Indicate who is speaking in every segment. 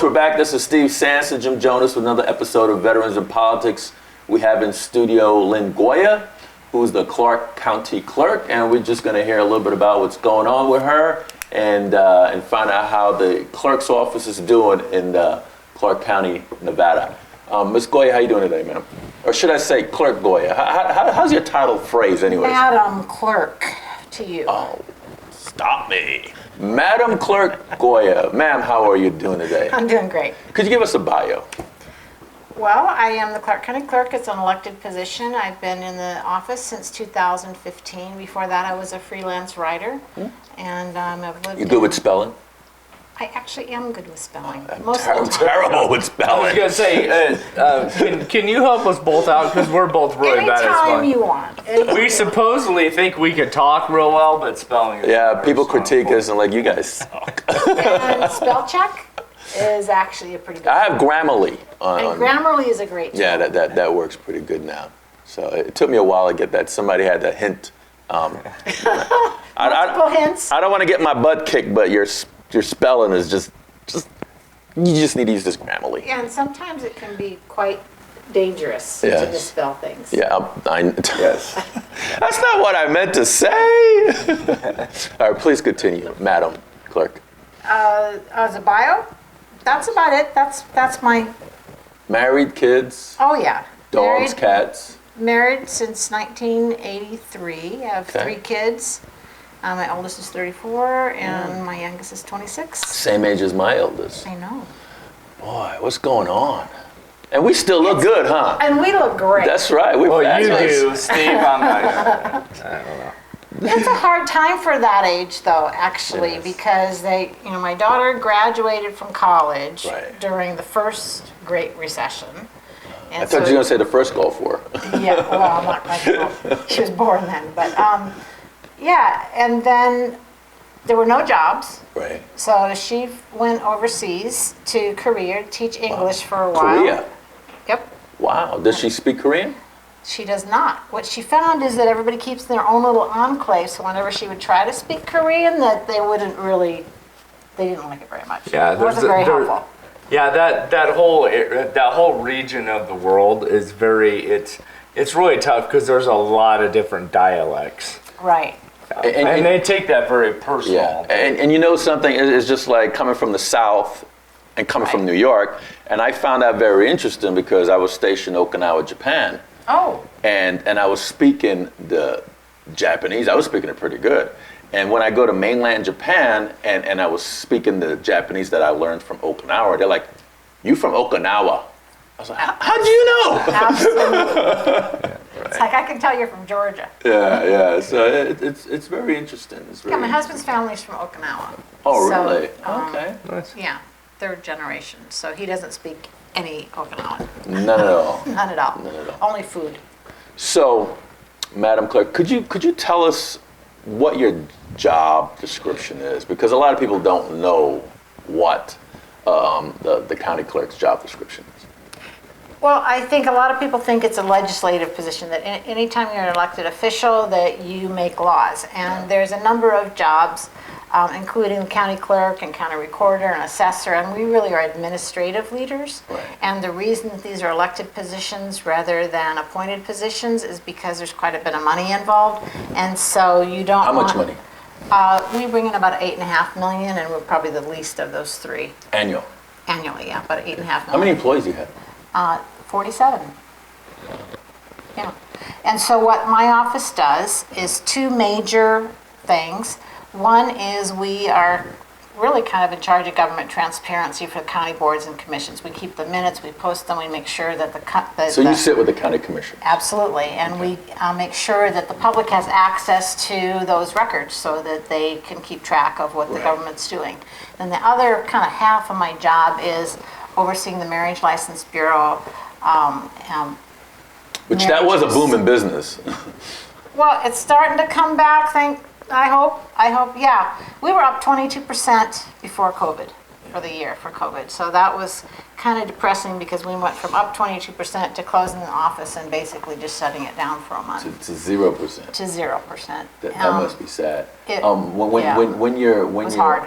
Speaker 1: folks, we're back. This is Steve Sands and Jim Jonas with another episode of Veterans in Politics. We have in studio Lynn Goya, who's the Clark County Clerk, and we're just going to hear a little bit about what's going on with her and find out how the clerk's office is doing in Clark County, Nevada. Ms. Goya, how you doing today, ma'am? Or should I say Clerk Goya? How's your title phrase anyway?
Speaker 2: Madam Clerk to you.
Speaker 1: Oh, stop me. Madam Clerk Goya. Ma'am, how are you doing today?
Speaker 2: I'm doing great.
Speaker 1: Could you give us a bio?
Speaker 2: Well, I am the Clark County Clerk. It's an elected position. I've been in the office since 2015. Before that, I was a freelance writer. And I've lived
Speaker 1: You good with spelling?
Speaker 2: I actually am good with spelling.
Speaker 1: I'm
Speaker 2: most of the time.
Speaker 1: terrible with
Speaker 3: I
Speaker 1: spelling.
Speaker 3: was gonna say, can you help us both out because we're both really bad at
Speaker 2: Anytime
Speaker 3: spelling.
Speaker 2: you want.
Speaker 3: We supposedly think we could talk real well, but spelling is
Speaker 1: Yeah,
Speaker 3: very
Speaker 1: people
Speaker 3: strong.
Speaker 1: critique us and like, you guys suck.
Speaker 2: And spell check is actually a pretty good.
Speaker 1: I have Grammarly
Speaker 2: And
Speaker 1: on.
Speaker 2: Grammarly is a great tool.
Speaker 1: Yeah, that works pretty good now. So it took me a while to get that. Somebody had to hint.
Speaker 2: Multiple hints.
Speaker 1: I don't want to get my butt kicked, but your spelling is just you just need to use this Grammarly.
Speaker 2: And sometimes it can be quite dangerous
Speaker 1: Yes.
Speaker 2: to misspell things.
Speaker 1: Yeah,
Speaker 3: Yes.
Speaker 1: That's not what I meant to say. All right, please continue, Madam Clerk.
Speaker 2: As a bio, that's about it. That's my.
Speaker 1: Married, kids,
Speaker 2: Oh yeah.
Speaker 1: dogs, cats.
Speaker 2: Married since 1983. I have
Speaker 1: Okay.
Speaker 2: 3 kids. My oldest is 34 and my youngest is 26.
Speaker 1: Same age as my eldest.
Speaker 2: I know.
Speaker 1: Boy, what's going on? And we still look good, huh?
Speaker 2: And we look great.
Speaker 1: That's right. We're
Speaker 3: Well, you
Speaker 1: fabulous.
Speaker 3: do, Steve. I'm not. I don't know.
Speaker 2: It's a hard time for that age, though, actually,
Speaker 1: Yes.
Speaker 2: because my daughter graduated from college
Speaker 1: Right.
Speaker 2: during the first Great Recession. And
Speaker 1: I thought you were going to say the first Gulf War.
Speaker 2: Yeah, well, I'm not quite sure. She was born then, but yeah, and then there were no jobs,
Speaker 1: Right.
Speaker 2: so she went overseas to Korea to teach English for a while.
Speaker 1: Korea.
Speaker 2: Yep.
Speaker 1: Wow. Does she speak Korean?
Speaker 2: She does not. What she found is that everybody keeps their own little enclave, so whenever she would try to speak Korean, that they didn't like it very much.
Speaker 3: Yeah,
Speaker 2: It wasn't very helpful.
Speaker 3: Yeah, that whole region of the world is it's really tough because there's a lot of different dialects,
Speaker 2: Right.
Speaker 3: and they take that very personal.
Speaker 1: Yeah. And you know something? It's just like coming from the South and coming from New York. And I found that very interesting because I was stationed in Okinawa, Japan.
Speaker 2: Oh,
Speaker 1: And I was speaking the Japanese. I was speaking it pretty good. And when I go to mainland Japan and I was speaking the Japanese that I learned from Okinawa, they're like, "You from Okinawa?" I was like, "How'd you know?"
Speaker 2: absolutely. It's like I can tell you're from Georgia.
Speaker 1: Yeah. So it's very interesting. It's very
Speaker 2: Yeah, my husband's family's from Okinawa.
Speaker 1: Oh,
Speaker 2: So,
Speaker 1: really?
Speaker 2: um,
Speaker 1: Okay.
Speaker 2: Yeah, 3rd generation. So he doesn't speak any Okinawan.
Speaker 1: None at all.
Speaker 2: None at all.
Speaker 1: None at all.
Speaker 2: Only food.
Speaker 1: So, Madam Clerk, could you tell us what your job description is? Because a lot of people don't know what the county clerk's job description is.
Speaker 2: Well, I think a lot of people think it's a legislative position, that anytime you're an elected official that you make laws. And there's a number of jobs, including the county clerk and county recorder and assessor, and we really are administrative leaders.
Speaker 1: Right.
Speaker 2: And the reason that these are elected positions rather than appointed positions is because there's quite a bit of money involved. And so you don't
Speaker 1: How much
Speaker 2: want-
Speaker 1: money?
Speaker 2: We bring in about 8.5 million, and we're probably the least of those 3
Speaker 1: Annual.
Speaker 2: annually, yeah, about 8.5
Speaker 1: How many
Speaker 2: million.
Speaker 1: employees do you have?
Speaker 2: 47. Yeah. And so what my office does is 2 major things. One is we are really kind of in charge of government transparency for the county boards and commissions. We keep the minutes, we post them, we make sure that
Speaker 1: So you sit with the county commission.
Speaker 2: Absolutely, and we make sure that the public has access to those records so that they can keep track of what the
Speaker 1: Right.
Speaker 2: government's doing. Then the other kind of half of my job is overseeing the Marriage License Bureau.
Speaker 1: Which that was a booming business.
Speaker 2: Well, it's starting to come back, I hope, yeah. We were up 22% before COVID. for the year for COVID. So that was kind of depressing because we went from up 22% to closing the office and basically just shutting it down for a month.
Speaker 1: To 0%.
Speaker 2: To 0%.
Speaker 1: That must be sad.
Speaker 2: It-
Speaker 1: When
Speaker 2: was hard.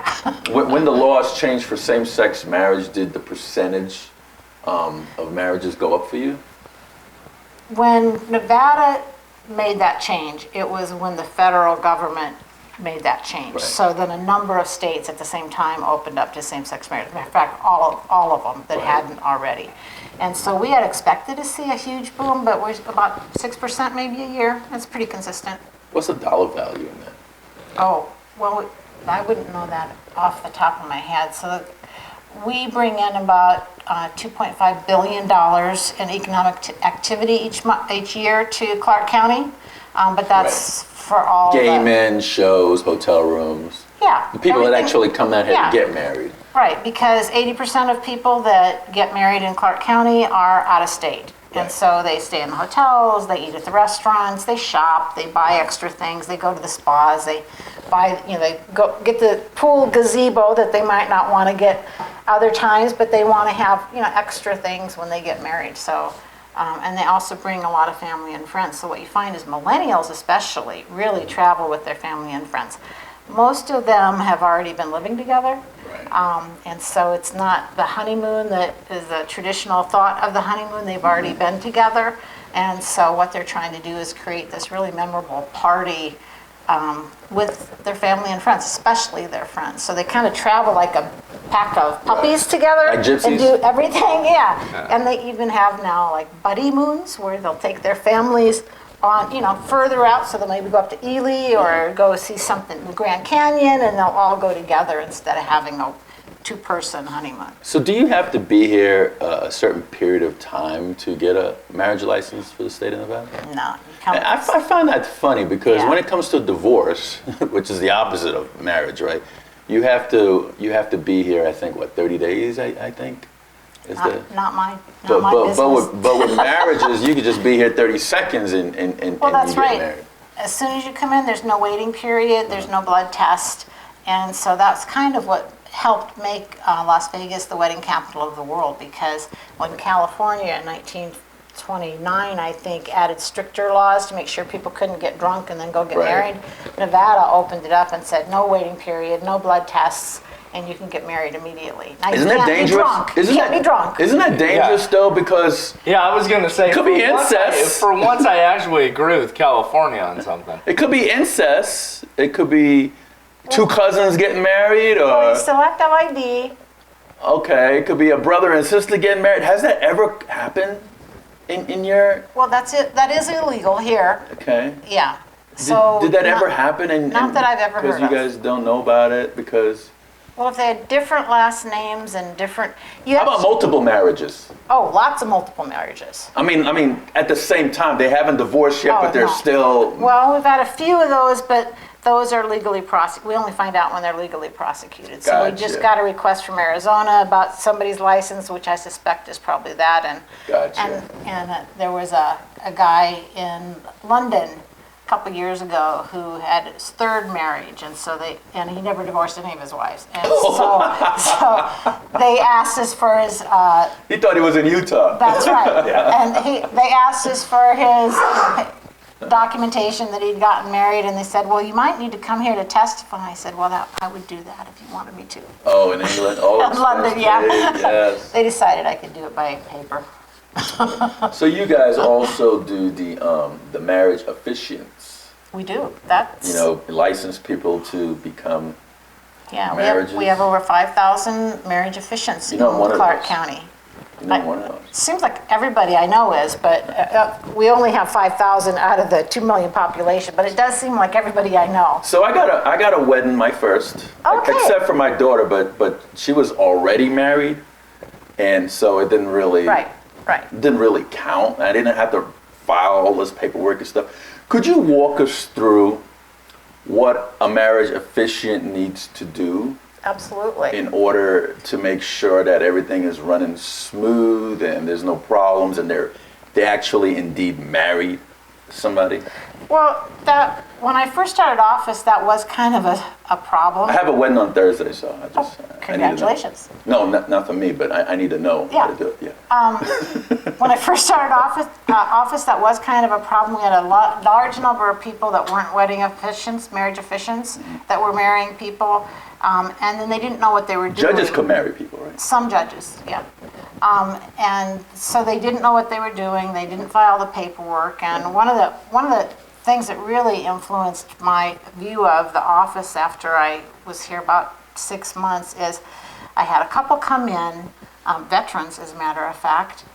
Speaker 1: when the laws changed for same-sex marriage, did the percentage of marriages go up for you?
Speaker 2: When Nevada made that change, it was when the federal government made that change.
Speaker 1: Right.
Speaker 2: So then a number of states at the same time opened up to same-sex marriage. In fact, all of them that
Speaker 1: Right.
Speaker 2: hadn't already. And so we had expected to see a huge boom, but we're about 6% maybe a year. That's pretty consistent.
Speaker 1: What's the dollar value in that?
Speaker 2: Oh, well, I wouldn't know that off the top of my head. So we bring in about $2.5 billion in economic activity each year to Clark County, but that's for all
Speaker 1: Gaming, shows, hotel rooms.
Speaker 2: Yeah.
Speaker 1: The people that
Speaker 2: everything-
Speaker 1: actually come out here
Speaker 2: Yeah.
Speaker 1: to get married.
Speaker 2: Right, because 80% of people that get married in Clark County are out of state. And
Speaker 1: Right.
Speaker 2: so they stay in the hotels, they eat at the restaurants, they shop, they buy extra things, they go to the spas, they buy, they go get the pool gazebo that they might not want to get other times, but they want to have, extra things when they get married. So, and they also bring a lot of family and friends. So what you find is millennials especially really travel with their family and friends. Most of them have already been living together. And so it's not the honeymoon that is the traditional thought of the honeymoon. They've already been together. And so what they're trying to do is create this really memorable party with their family and friends, especially their friends. So they kind of travel like a pack of puppies together.
Speaker 1: Like gypsies?
Speaker 2: And do everything, yeah. And they even have now like buddy moons where they'll take their families on, further out, so they'll maybe go up to Ely or go see something in the Grand Canyon, and they'll all go together instead of having a two-person honeymoon.
Speaker 1: So do you have to be here a certain period of time to get a marriage license for the state of Nevada?
Speaker 2: No, you come.
Speaker 1: I find that funny because
Speaker 2: Yeah.
Speaker 1: when it comes to divorce, which is the opposite of marriage, right? You have to be here, I think, 30 days, I think? Is
Speaker 2: Not my
Speaker 1: but
Speaker 2: business.
Speaker 1: but with marriages, you could just be here 30 seconds and
Speaker 2: Well,
Speaker 1: and
Speaker 2: that's
Speaker 1: you get
Speaker 2: right.
Speaker 1: married.
Speaker 2: As soon as you come in, there's no waiting period, there's no blood test. And so that's kind of what helped make Las Vegas the wedding capital of the world, because when California in 1929, I think, added stricter laws to make sure people couldn't get drunk and then go get
Speaker 1: Right.
Speaker 2: married, Nevada opened it up and said no waiting period, no blood tests, and you can get married immediately. Now,
Speaker 1: Isn't
Speaker 2: you
Speaker 1: that
Speaker 2: can't
Speaker 1: dangerous?
Speaker 2: Be drunk. You can't be drunk.
Speaker 1: Isn't that dangerous though? Because
Speaker 3: Yeah, I was gonna say
Speaker 1: Could be
Speaker 3: for once
Speaker 1: incest.
Speaker 3: for once, I actually agree with California on something.
Speaker 1: it could be incest. It could be two cousins getting married,
Speaker 2: Well,
Speaker 1: or
Speaker 2: you still have to have ID.
Speaker 1: okay, it could be a brother and sister getting married. Has that ever happened in your
Speaker 2: Well, that's it. That is illegal here.
Speaker 1: okay?
Speaker 2: Yeah. So
Speaker 1: Did that
Speaker 2: not-
Speaker 1: ever happen?
Speaker 2: not that I've ever
Speaker 1: because
Speaker 2: heard
Speaker 1: you
Speaker 2: of.
Speaker 1: guys don't know about it because.
Speaker 2: Well, if they had different last names and different, you
Speaker 1: How
Speaker 2: have
Speaker 1: about multiple marriages?
Speaker 2: lots of multiple marriages.
Speaker 1: I mean, at the same time, they haven't divorced yet,
Speaker 2: Oh,
Speaker 1: but they're
Speaker 2: no.
Speaker 1: still.
Speaker 2: Well, we've had a few of those, but those are legally prosecuted. We only find out when they're legally prosecuted. So we just
Speaker 1: Gotcha.
Speaker 2: got a request from Arizona about somebody's license, which I suspect is probably that. And
Speaker 1: Gotcha.
Speaker 2: there was a guy in London a couple years ago who had his third marriage, and he never divorced any of his wives. And so they asked us for his.
Speaker 1: He thought he was in Utah.
Speaker 2: That's right. And they asked us for his documentation that he'd gotten married, and they said, well, you might need to come here to testify. I said, well, I would do that if you wanted me to.
Speaker 1: Oh, in England. Oh,
Speaker 2: In London,
Speaker 1: that's
Speaker 2: yeah.
Speaker 1: big, yes.
Speaker 2: They decided I could do it by paper.
Speaker 1: So you guys also do the marriage officiants.
Speaker 2: We do. That's,
Speaker 1: License people to become.
Speaker 2: yeah,
Speaker 1: marriages.
Speaker 2: we have over 5,000 marriage officiants in
Speaker 1: one of
Speaker 2: Clark
Speaker 1: those.
Speaker 2: County.
Speaker 1: One of those.
Speaker 2: Seems like everybody I know is, but we only have 5,000 out of the 2 million population, but it does seem like everybody I know.
Speaker 1: So I got a wedding, my first,
Speaker 2: Okay.
Speaker 1: except for my daughter, but she was already married, and so it didn't really
Speaker 2: Right.
Speaker 1: didn't really count. I didn't have to file all this paperwork and stuff. Could you walk us through what a marriage officiant needs to do
Speaker 2: Absolutely.
Speaker 1: in order to make sure that everything is running smooth and there's no problems and they actually indeed married somebody?
Speaker 2: Well, when I first started office, that was kind of a problem.
Speaker 1: I have a wedding on Thursday, so I just I need to know.
Speaker 2: Congratulations.
Speaker 1: No, not for me, but I need to know how to do it. Yeah.
Speaker 2: When I first started office, that was kind of a problem. We had a large number of people that weren't wedding officiants, marriage officiants, that were marrying people, and then they didn't know what they were doing.
Speaker 1: Judges could marry people, right?
Speaker 2: Some judges, yeah. And so they didn't know what they were doing. They didn't file the paperwork. And one of the things that really influenced my view of the office after I was here about 6 months is I had a couple come in, veterans as a matter of fact,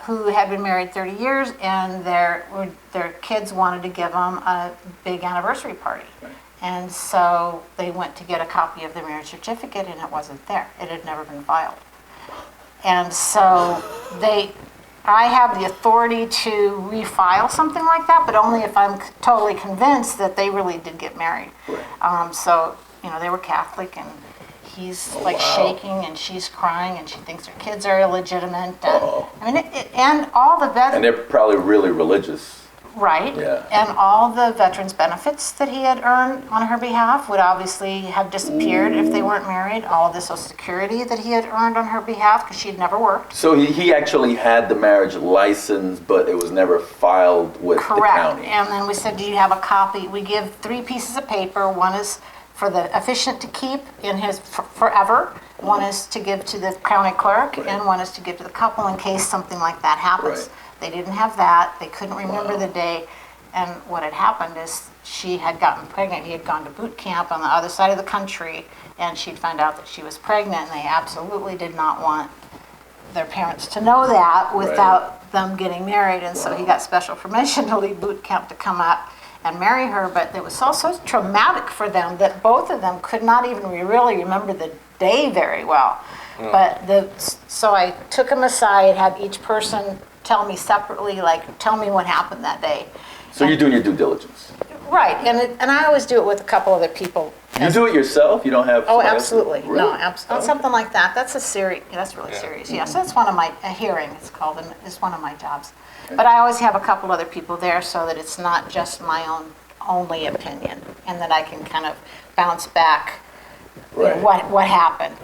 Speaker 2: who had been married 30 years, and their kids wanted to give them a big anniversary party.
Speaker 1: Right.
Speaker 2: And so they went to get a copy of the marriage certificate, and it wasn't there. It had never been filed. And so I have the authority to refile something like that, but only if I'm totally convinced that they really did get married.
Speaker 1: Right.
Speaker 2: So, they were Catholic, and he's shaking, and she's crying, and she thinks her kids are illegitimate. And, and all the veterans.
Speaker 1: And they're probably really religious.
Speaker 2: Right.
Speaker 1: Yeah.
Speaker 2: And all the veterans' benefits that he had earned on her behalf would obviously have disappeared if they weren't married. All of the Social Security that he had earned on her behalf, because she had never worked.
Speaker 1: So he actually had the marriage license, but it was never filed with the county.
Speaker 2: And then we said, do you have a copy? We give 3 pieces of paper. One is for the officiant to keep in his forever. One is to give to the county clerk, and one is to give to the couple in case something like that happens.
Speaker 1: Right.
Speaker 2: They didn't have that. They couldn't remember the day. And what had happened is she had gotten pregnant. He had gone to boot camp on the other side of the country, and she'd found out that she was pregnant, and they absolutely did not want their parents to know that without them getting married. And so he got special permission to leave boot camp to come up and marry her. But it was so traumatic for them that both of them could not even really remember the day very well. So I took them aside, had each person tell me separately, tell me what happened that day.
Speaker 1: So you're doing your due diligence.
Speaker 2: Right, and I always do it with a couple other people.
Speaker 1: You do it yourself? You don't have...
Speaker 2: Oh, absolutely.
Speaker 1: Really?
Speaker 2: No, absolutely. Something like that. That's that's really serious. Yeah, so that's one of my, a hearing it's called, and it's one of my jobs. Okay. But I always have a couple other people there so that it's not just my only opinion, and that I can kind of bounce back what happened.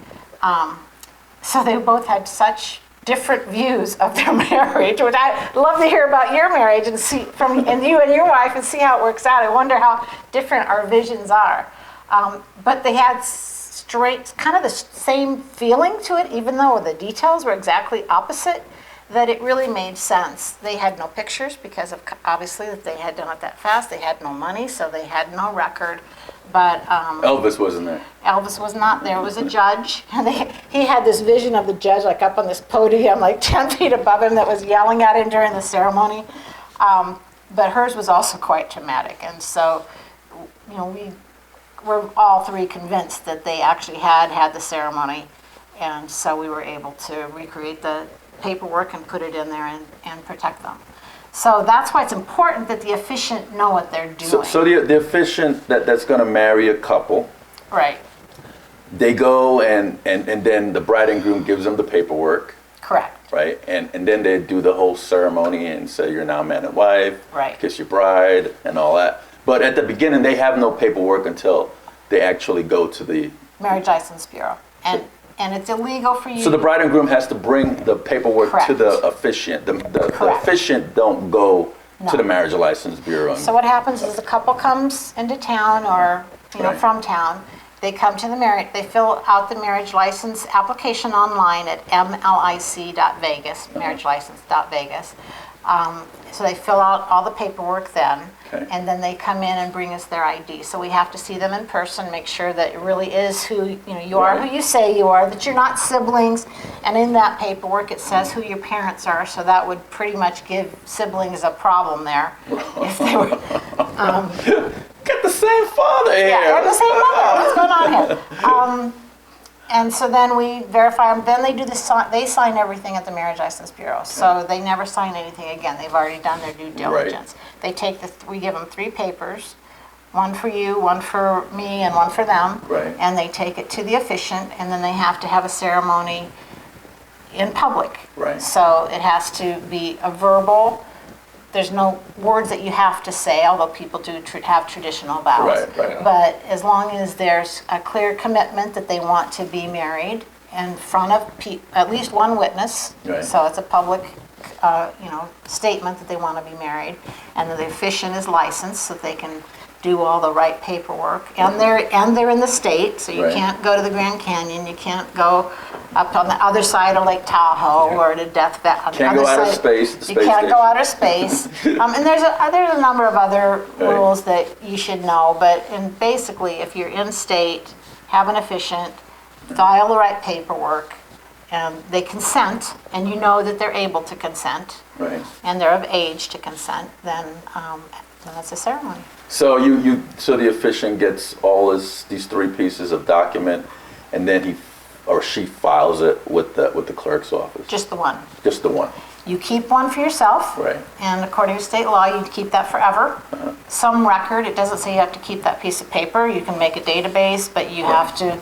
Speaker 2: So they both had such different views of their marriage, which I'd love to hear about your marriage and see and you and your wife and see how it works out. I wonder how different our visions are. But they had kind of the same feeling to it, even though the details were exactly opposite, that it really made sense. They had no pictures because of obviously that they had done it that fast. They had no money, so they had no record. But
Speaker 1: Elvis wasn't there.
Speaker 2: Elvis was not there. It was a judge. And he had this vision of the judge up on this podium, 10 feet above him, that was yelling at him during the ceremony. But hers was also quite traumatic. And so, we were all 3 convinced that they actually had the ceremony. And so we were able to recreate the paperwork and put it in there and protect them. So that's why it's important that the officiant know what they're doing.
Speaker 1: So the officiant that's going to marry a couple,
Speaker 2: right?
Speaker 1: They go and then the bride and groom gives them the paperwork.
Speaker 2: Correct.
Speaker 1: Right, and then they do the whole ceremony and say you're now man and wife.
Speaker 2: Right.
Speaker 1: Kiss your bride and all that. But at the beginning, they have no paperwork until they actually go to the
Speaker 2: Marriage License Bureau, and it's illegal for you.
Speaker 1: So the bride and groom has to bring the paperwork
Speaker 2: Correct.
Speaker 1: to the officiant. The officiant don't go to the Marriage License Bureau.
Speaker 2: So what happens is the couple comes into town or from town. They come to the marriage. They fill out the marriage license application online at mlic.vegas, marriagelicense.vegas. So they fill out all the paperwork then, and then they come in and bring us their ID. So we have to see them in person, make sure that it really is who you are, who you say you are, that you're not siblings. And in that paperwork, it says who your parents are. So that would pretty much give siblings a problem there if they were.
Speaker 1: Got the same father here.
Speaker 2: Yeah, and the same mother. What's going on here? And so then we verify them. Then they sign everything at the Marriage License Bureau. So they never sign anything again. They've already done their due diligence. They take we give them 3 papers, one for you, one for me, and one for them.
Speaker 1: Right.
Speaker 2: And they take it to the officiant, and then they have to have a ceremony in public.
Speaker 1: Right.
Speaker 2: So it has to be a verbal there's no words that you have to say, although people do have traditional vows.
Speaker 1: Right.
Speaker 2: But as long as there's a clear commitment that they want to be married in front of at least one witness,
Speaker 1: Right.
Speaker 2: so it's a public, statement that they want to be married, and that the officiant is licensed so that they can do all the right paperwork, and they're in the state, so you
Speaker 1: Right.
Speaker 2: can't go to the Grand Canyon, you can't go up on the other side of Lake Tahoe or to Death Valley.
Speaker 1: Can't go outer space, the
Speaker 2: You
Speaker 1: space
Speaker 2: can't go
Speaker 1: station.
Speaker 2: outer space. And there's a number of other
Speaker 1: Right.
Speaker 2: rules that you should know, but basically, if you're in state, have an officiant, file the right paperwork, and they consent, and you know that they're able to consent,
Speaker 1: Right.
Speaker 2: and they're of age to consent, then that's a ceremony.
Speaker 1: So so the officiant gets these 3 pieces of document, and then he or she files it with the clerk's office.
Speaker 2: Just the one.
Speaker 1: Just the one.
Speaker 2: You keep one for yourself,
Speaker 1: Right.
Speaker 2: and according to state law, you keep that forever. Some record, it doesn't say you have to keep that piece of paper. You can make a database, but you have to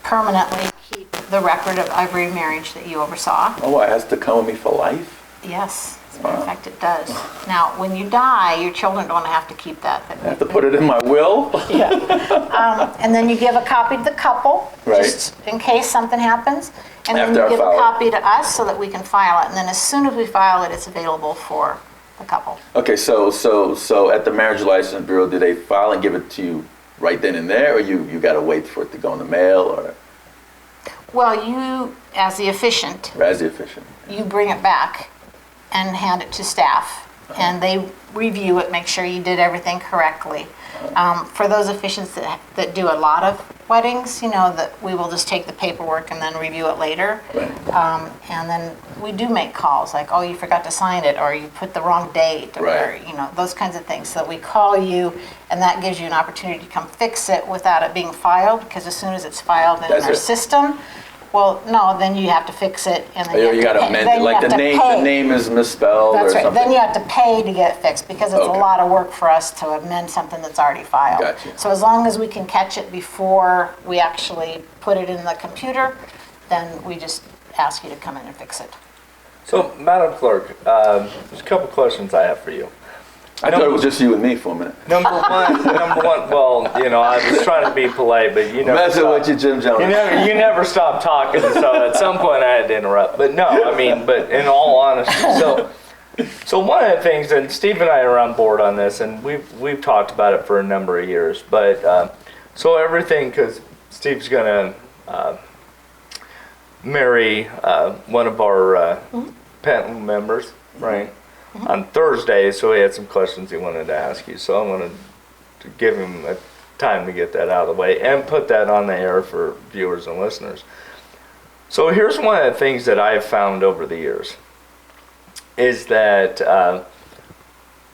Speaker 2: permanently keep the record of every marriage that you oversaw.
Speaker 1: Oh, it has to come with me for life?
Speaker 2: Yes, as a matter of fact, it does. Now, when you die, your children don't have to keep that.
Speaker 1: I have to put it in my will?
Speaker 2: And then you give a copy to the couple,
Speaker 1: Right.
Speaker 2: just in case something happens. And then
Speaker 1: After I
Speaker 2: you give
Speaker 1: file
Speaker 2: a
Speaker 1: it.
Speaker 2: copy to us so that we can file it. And then as soon as we file it, it's available for the couple.
Speaker 1: Okay, so at the Marriage License Bureau, do they file and give it to you right then and there, or you got to wait for it to go in the mail, or
Speaker 2: Well, you, as the officiant,
Speaker 1: as the officiant?
Speaker 2: you bring it back and hand it to staff, and they review it, make sure you did everything correctly. For those officiants that do a lot of weddings, that we will just take the paperwork and then review it later.
Speaker 1: Right.
Speaker 2: And then we do make calls, like, oh, you forgot to sign it, or you put the wrong date, or,
Speaker 1: Right.
Speaker 2: those kinds of things. So we call you, and that gives you an opportunity to come fix it without it being filed, because as soon as it's filed in
Speaker 1: That's
Speaker 2: our
Speaker 1: it.
Speaker 2: system, well, no, then you have to fix it, and then
Speaker 1: You got to amend it, like the name is misspelled or
Speaker 2: That's right.
Speaker 1: something.
Speaker 2: Then you have to pay to get it fixed, because it's
Speaker 1: Okay.
Speaker 2: a lot of work for us to amend something that's already filed.
Speaker 1: Gotcha.
Speaker 2: So as long as we can catch it before we actually put it in the computer, then we just ask you to come in and fix it.
Speaker 3: So, Madam Clerk, there's a couple questions I have for you.
Speaker 1: I thought it was just you and me for a minute.
Speaker 3: Number one, well, I was trying to be polite, but you never
Speaker 1: Messing
Speaker 3: stop.
Speaker 1: with you, Jim Jones.
Speaker 3: You never stop talking, so at some point I had to interrupt. But no, but in all honesty, so one of the things, and Steve and I are on board on this, and we've talked about it for a number of years, but so everything, because Steve's gonna marry one of our Penton members, right? On Thursday, so he had some questions he wanted to ask you. So I wanted to give him a time to get that out of the way and put that on the air for viewers and listeners. So here's one of the things that I've found over the years is that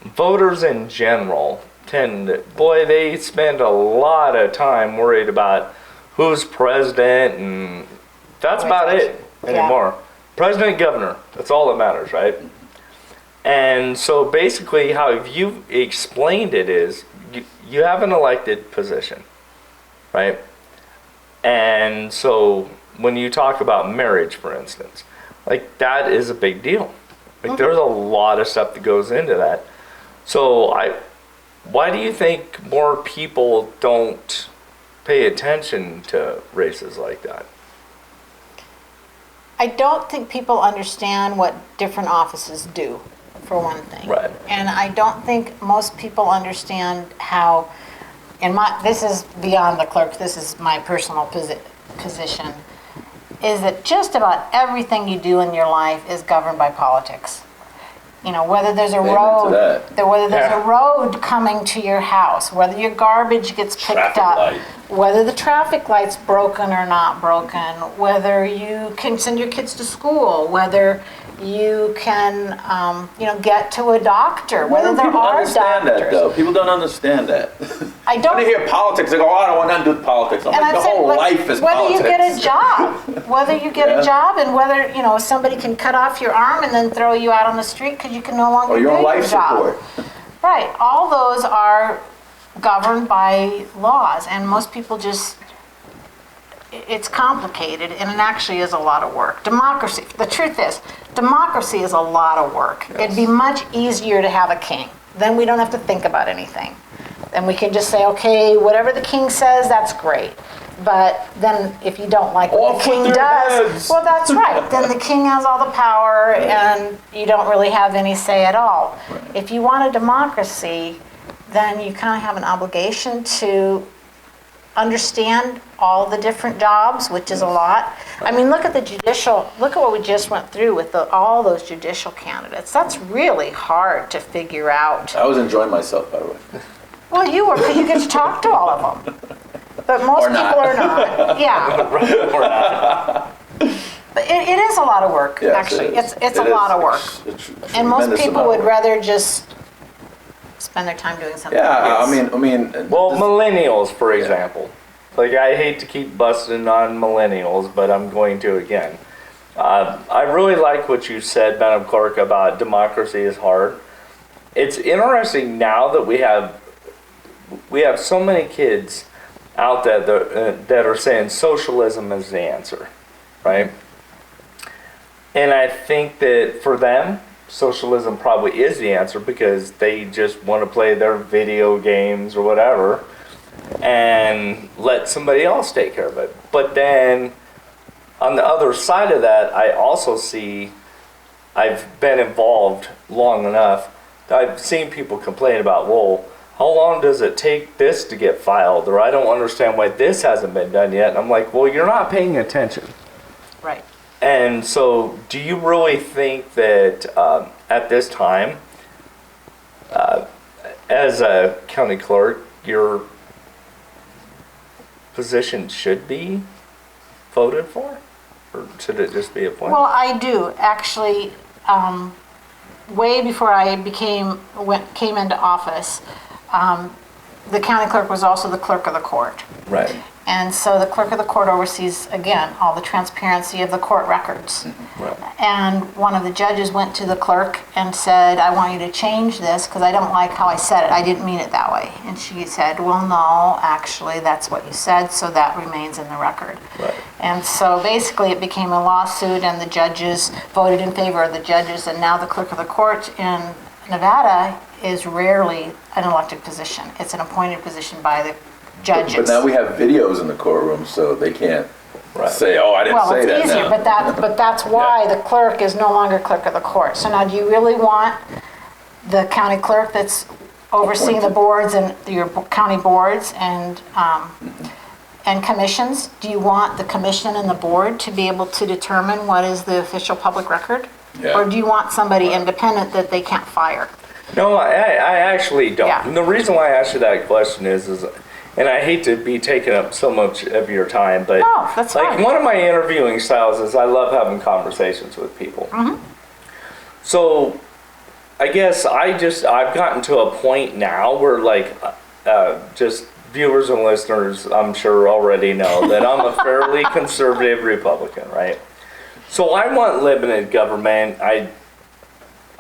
Speaker 3: voters in general they spend a lot of time worried about who's president, and that's about it anymore. President, governor, that's all that matters, right? And so basically how you explained it is you have an elected position, right? And so when you talk about marriage, for instance, like that is a big deal. Like there's a lot of stuff that goes into that. So why do you think more people don't pay attention to races like that?
Speaker 2: I don't think people understand what different offices do, for one thing.
Speaker 3: Right.
Speaker 2: And I don't think most people understand how, this is beyond the clerk, this is my personal position, is that just about everything you do in your life is governed by politics. Whether there's a
Speaker 1: Amen to that.
Speaker 2: whether there's a road coming to your house, whether your garbage gets picked
Speaker 1: Traffic
Speaker 2: up,
Speaker 1: light.
Speaker 2: whether the traffic light's broken or not broken, whether you can send your kids to school, whether you can, get to a doctor, whether there
Speaker 1: People
Speaker 2: are
Speaker 1: understand
Speaker 2: doctors.
Speaker 1: that, though. People don't understand that.
Speaker 2: I don't.
Speaker 1: When they hear politics, they go, "Oh, I don't want nothing to do with politics." I'm
Speaker 2: And
Speaker 1: like,
Speaker 2: I'm
Speaker 1: the
Speaker 2: saying,
Speaker 1: whole
Speaker 2: like,
Speaker 1: life is
Speaker 2: whether
Speaker 1: politics.
Speaker 2: you get a job, whether you get
Speaker 1: Yeah.
Speaker 2: a job, and whether somebody can cut off your arm and then throw you out on the street because you can no longer
Speaker 1: Or
Speaker 2: do
Speaker 1: you're on
Speaker 2: your
Speaker 1: life
Speaker 2: job.
Speaker 1: support.
Speaker 2: Right. All those are governed by laws, and most people just it's complicated, and it actually is a lot of work. Democracy, the truth is, democracy is a lot of work.
Speaker 1: Yes.
Speaker 2: It'd be much easier to have a king. Then we don't have to think about anything. Then we can just say, okay, whatever the king says, that's great. But then if you don't like what
Speaker 1: Off
Speaker 2: the king
Speaker 1: with their
Speaker 2: does,
Speaker 1: heads.
Speaker 2: well, that's right. Then the king has all the power, and you don't really have any say at all.
Speaker 1: Right.
Speaker 2: If you want a democracy, then you kind of have an obligation to understand all the different jobs, which is a lot. I mean, look at what we just went through with all those judicial candidates. That's really hard to figure out.
Speaker 1: I was enjoying myself, by the way.
Speaker 2: Well, you were, because you get to talk to all of them. But most
Speaker 1: Or not.
Speaker 2: people are not. Yeah. But it is a lot of work,
Speaker 1: Yes,
Speaker 2: actually.
Speaker 1: it is.
Speaker 2: It's a
Speaker 1: It is
Speaker 2: lot of work. And most
Speaker 1: tremendous
Speaker 2: people
Speaker 1: amount of
Speaker 2: would
Speaker 1: work.
Speaker 2: rather just spend their time doing something
Speaker 1: Yeah,
Speaker 2: else.
Speaker 1: I mean.
Speaker 3: Well,
Speaker 1: this-
Speaker 3: millennials, for example. Like, I hate to keep busting on millennials, but I'm going to again. I really like what you said, Madam Clerk, about democracy is hard. It's interesting now that we have so many kids out there that are saying socialism is the answer, right? And I think that for them, socialism probably is the answer because they just want to play their video games or whatever and let somebody else take care of it. But then on the other side of that, I also see, I've been involved long enough, I've seen people complain about, well, how long does it take this to get filed? Or I don't understand why this hasn't been done yet. And I'm like, well, you're not paying attention.
Speaker 2: Right.
Speaker 3: And so, do you really think that at this time, as a county clerk, your position should be voted for? Or should it just be appointed?
Speaker 2: Well, I do, actually. Way before I came into office, the county clerk was also the clerk of the court.
Speaker 3: Right.
Speaker 2: And so the clerk of the court oversees, again, all the transparency of the court records.
Speaker 3: Right.
Speaker 2: And one of the judges went to the clerk and said, I want you to change this because I don't like how I said it. I didn't mean it that way. And she said, well, no, actually, that's what you said, so that remains in the record.
Speaker 3: Right.
Speaker 2: And so basically it became a lawsuit, and the judges voted in favor of the judges, and now the clerk of the court in Nevada is rarely an elected position. It's an appointed position by the judges.
Speaker 1: But now we have videos in the courtroom, so they can't
Speaker 3: Right.
Speaker 1: say, "Oh, I didn't
Speaker 2: Well,
Speaker 1: say
Speaker 2: it's
Speaker 1: that."
Speaker 2: easier,
Speaker 1: now.
Speaker 2: but that's why the clerk is no longer clerk of the court. So now, do you really want the county clerk that's overseeing the
Speaker 1: Appointed.
Speaker 2: boards and your county boards and commissions? Do you want the commission and the board to be able to determine what is the official public record?
Speaker 1: Yeah.
Speaker 2: Or do you want somebody independent that they can't fire?
Speaker 3: No, I actually don't.
Speaker 2: Yeah.
Speaker 3: And the reason why I asked you that question is, and I hate to be taking up so much of your time, but
Speaker 2: No, that's
Speaker 3: like
Speaker 2: fine.
Speaker 3: one of my interviewing styles is I love having conversations with people.
Speaker 2: Mm-hmm.
Speaker 3: So I guess I've gotten to a point now where like just viewers and listeners, I'm sure already know that I'm a fairly conservative Republican, right? So I want limited government.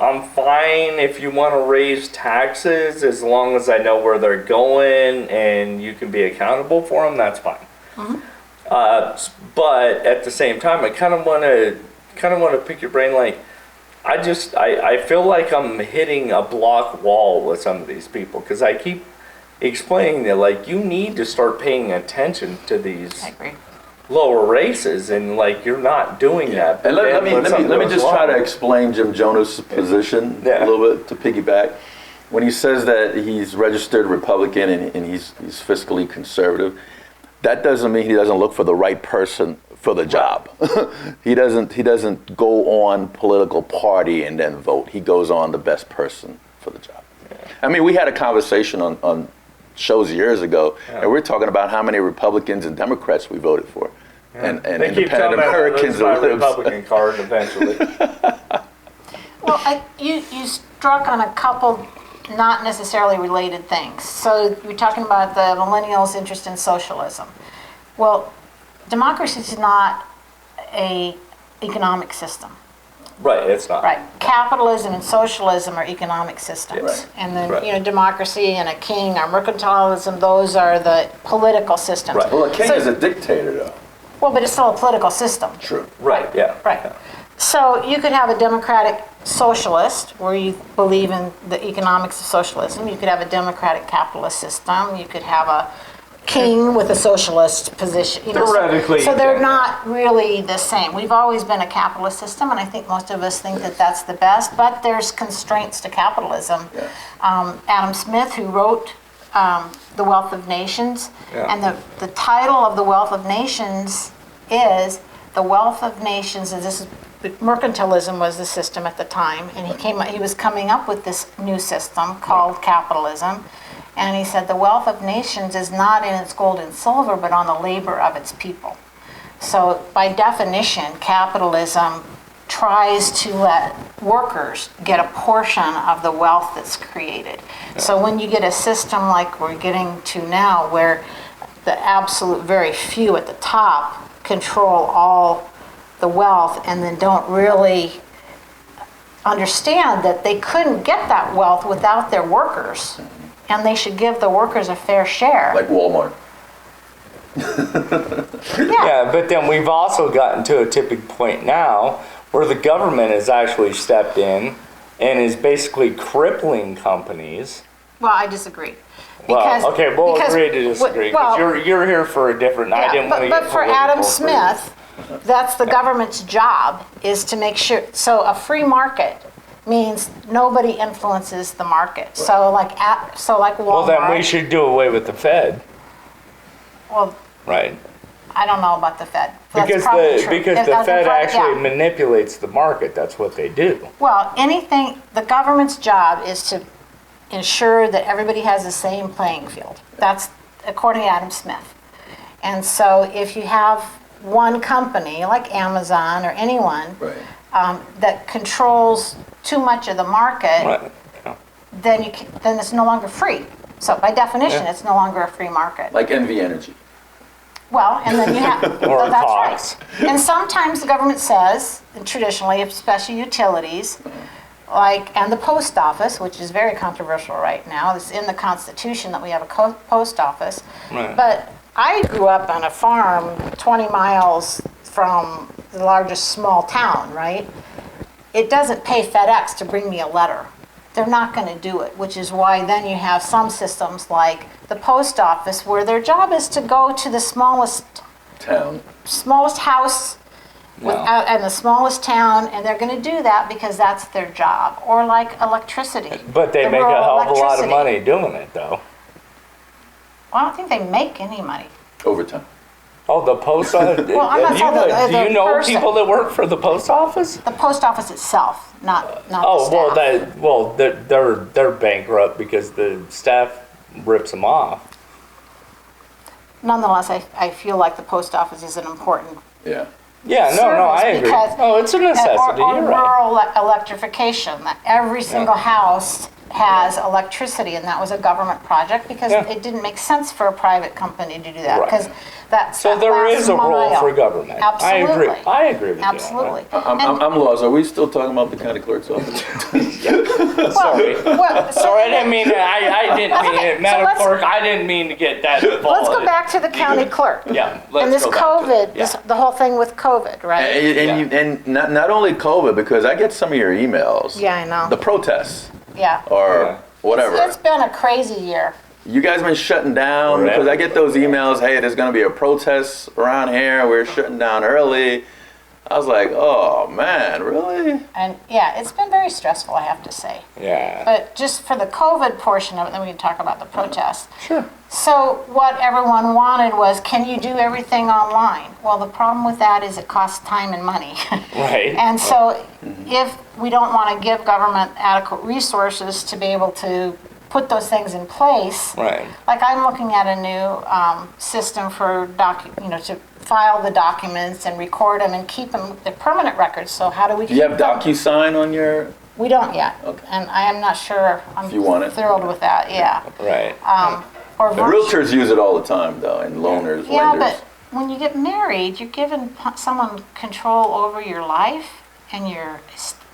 Speaker 3: I'm fine if you want to raise taxes as long as I know where they're going and you can be accountable for them. That's fine. But at the same time, I kind of want to pick your brain. Like, I feel like I'm hitting a block wall with some of these people because I keep explaining that like you need to start paying attention to these
Speaker 2: I agree.
Speaker 3: lower races, and like you're not doing that.
Speaker 1: And let me
Speaker 3: Something
Speaker 1: just
Speaker 3: goes
Speaker 1: try to
Speaker 3: wrong.
Speaker 1: explain Jim Jonas' position
Speaker 3: Yeah.
Speaker 1: a little bit to piggyback. When he says that he's registered Republican and he's fiscally conservative, that doesn't mean he doesn't look for the right person for the job. He doesn't go on political party and then vote. He goes on the best person for the job. Yeah. I mean, we had a conversation on shows years ago, and we're talking about how many Republicans and Democrats we voted for. And
Speaker 3: They keep telling
Speaker 1: independent
Speaker 3: me
Speaker 1: Americans
Speaker 3: my
Speaker 1: and libs.
Speaker 3: Republican card eventually.
Speaker 2: Well, you struck on a couple not necessarily related things. So you're talking about the millennials' interest in socialism. Well, democracy is not a economic system,
Speaker 3: Right, it's not.
Speaker 2: right? Capitalism and socialism are economic systems.
Speaker 1: Right.
Speaker 2: And then,
Speaker 3: Right.
Speaker 2: democracy and a king or mercantilism, those are the political systems.
Speaker 3: Right.
Speaker 1: Well, a king
Speaker 2: So-
Speaker 1: is a dictator, though.
Speaker 2: Well, but it's still a political system.
Speaker 1: True.
Speaker 3: Right, yeah.
Speaker 2: Right. So you could have a democratic socialist where you believe in the economics of socialism. You could have a democratic capitalist system. You could have a king with a socialist position. You know,
Speaker 3: Theoretically,
Speaker 2: so they're
Speaker 3: yeah.
Speaker 2: not really the same. We've always been a capitalist system, and I think most of us think that that's the best, but there's constraints to capitalism.
Speaker 1: Yeah.
Speaker 2: Adam Smith, who wrote The Wealth of Nations,
Speaker 3: Yeah.
Speaker 2: and the title of The Wealth of Nations is The Wealth of Nations, and this is mercantilism was the system at the time, and he was coming up with this new system called capitalism, and he said the wealth of nations is not in its gold and silver, but on the labor of its people. So by definition, capitalism tries to let workers get a portion of the wealth that's created. So when you get a system like we're getting to now, where the absolute very few at the top control all the wealth and then don't really understand that they couldn't get that wealth without their workers, and they should give the workers a fair share.
Speaker 1: Like Walmart.
Speaker 3: Yeah, but then we've also gotten to a tipping point now where the government has actually stepped in and is basically crippling companies.
Speaker 2: Well, I disagree.
Speaker 3: Well, okay, we'll
Speaker 2: because-
Speaker 3: agree to disagree,
Speaker 2: well,
Speaker 3: because you're here for a different, I
Speaker 2: yeah,
Speaker 3: didn't want to
Speaker 2: but
Speaker 3: get
Speaker 2: for
Speaker 3: political
Speaker 2: Adam
Speaker 3: for you.
Speaker 2: Smith, that's the government's job, is to make sure, so a free market means nobody influences the market. So like Walmart.
Speaker 3: Well, then we should do away with the Fed,
Speaker 2: Well,
Speaker 3: right?
Speaker 2: I don't know about the Fed. That's
Speaker 3: Because
Speaker 2: probably
Speaker 3: the
Speaker 2: true.
Speaker 3: because
Speaker 2: If-
Speaker 3: the
Speaker 2: if
Speaker 3: Fed
Speaker 2: probably-
Speaker 3: actually
Speaker 2: yeah.
Speaker 3: manipulates the market. That's what they do.
Speaker 2: Well, the government's job is to ensure that everybody has the same playing field. That's according to Adam Smith. And so if you have one company like Amazon or anyone
Speaker 1: Right.
Speaker 2: that controls too much of the market,
Speaker 3: Right. Yeah.
Speaker 2: then it's no longer free. So by definition,
Speaker 3: Yeah.
Speaker 2: it's no longer a free market.
Speaker 1: Like NV Energy.
Speaker 2: Well, and then you have,
Speaker 3: Or
Speaker 2: well, that's
Speaker 3: Cox.
Speaker 2: right. And sometimes the government says, and traditionally, especially utilities, and the post office, which is very controversial right now. It's in the Constitution that we have a post office.
Speaker 3: Right.
Speaker 2: But I grew up on a farm 20 miles from the largest small town, right? It doesn't pay FedEx to bring me a letter. They're not going to do it, which is why then you have some systems like the post office where their job is to go to the smallest house in the smallest town, and they're going to do that because that's their job. Or like electricity.
Speaker 3: But they
Speaker 2: the
Speaker 3: make a
Speaker 2: rural
Speaker 3: hell of a lot of
Speaker 2: electricity.
Speaker 3: money doing it, though.
Speaker 2: Well, I don't think they make any money.
Speaker 1: Overtime.
Speaker 3: Oh, the post office.
Speaker 2: Well, I'm not talking about
Speaker 3: do you
Speaker 2: the
Speaker 3: know
Speaker 2: person.
Speaker 3: people that work for the post office?
Speaker 2: The post office itself, not the
Speaker 3: Oh,
Speaker 2: staff.
Speaker 3: they're bankrupt because the staff rips them off.
Speaker 2: Nonetheless, I feel like the post office is an important
Speaker 1: Yeah.
Speaker 3: Yeah, no, I
Speaker 2: service
Speaker 3: agree.
Speaker 2: because-
Speaker 3: Oh, it's a necessity.
Speaker 2: Or
Speaker 3: You're right.
Speaker 2: rural electrification. That every single house has electricity, and that was a government project because
Speaker 3: Yeah.
Speaker 2: it didn't make sense for a private company to do that
Speaker 3: Right.
Speaker 2: because that's
Speaker 3: So
Speaker 2: that
Speaker 3: there
Speaker 2: last
Speaker 3: is a role
Speaker 2: mile.
Speaker 3: for government.
Speaker 2: Absolutely.
Speaker 3: I agree with
Speaker 2: Absolutely.
Speaker 3: you.
Speaker 1: I'm lost. Are we still talking about the county clerk's office?
Speaker 3: Sorry.
Speaker 2: Well, so
Speaker 3: Sorry, I didn't mean it. I didn't mean
Speaker 2: okay.
Speaker 3: it. Madam
Speaker 2: So let's-
Speaker 3: Clerk, I didn't mean to get that involved.
Speaker 2: Let's go back to the county clerk.
Speaker 3: Yeah, let's
Speaker 2: And this
Speaker 3: go back to it.
Speaker 2: COVID,
Speaker 3: Yeah.
Speaker 2: the whole thing with COVID, right?
Speaker 1: And not only COVID, because I get some of your emails.
Speaker 2: Yeah, I know.
Speaker 1: The protests
Speaker 2: Yeah.
Speaker 1: or whatever.
Speaker 2: It's been a crazy year.
Speaker 1: You guys been shutting down
Speaker 3: Right.
Speaker 1: because I get those emails. Hey, there's gonna be a protest around here. We're shutting down early. I was like, oh man, really?
Speaker 2: And yeah, it's been very stressful, I have to say.
Speaker 3: Yeah.
Speaker 2: But just for the COVID portion of it, then we can talk about the protests.
Speaker 3: Sure.
Speaker 2: So what everyone wanted was, can you do everything online? Well, the problem with that is it costs time and money.
Speaker 3: Right.
Speaker 2: And so if we don't want to give government adequate resources to be able to put those things in place,
Speaker 3: Right.
Speaker 2: like I'm looking at a new system for to file the documents and record them and keep them, the permanent records. So how do we
Speaker 1: Do you
Speaker 2: keep
Speaker 1: have
Speaker 2: them?
Speaker 1: DocuSign on your?
Speaker 2: We don't yet.
Speaker 1: Okay.
Speaker 2: And I am not sure I'm
Speaker 1: If you want it.
Speaker 2: thrilled with that, yeah.
Speaker 3: Right.
Speaker 2: Or
Speaker 1: The realtors use it all the time, though, and loaners,
Speaker 2: Yeah,
Speaker 1: lenders.
Speaker 2: but when you get married, you're giving someone control over your life and your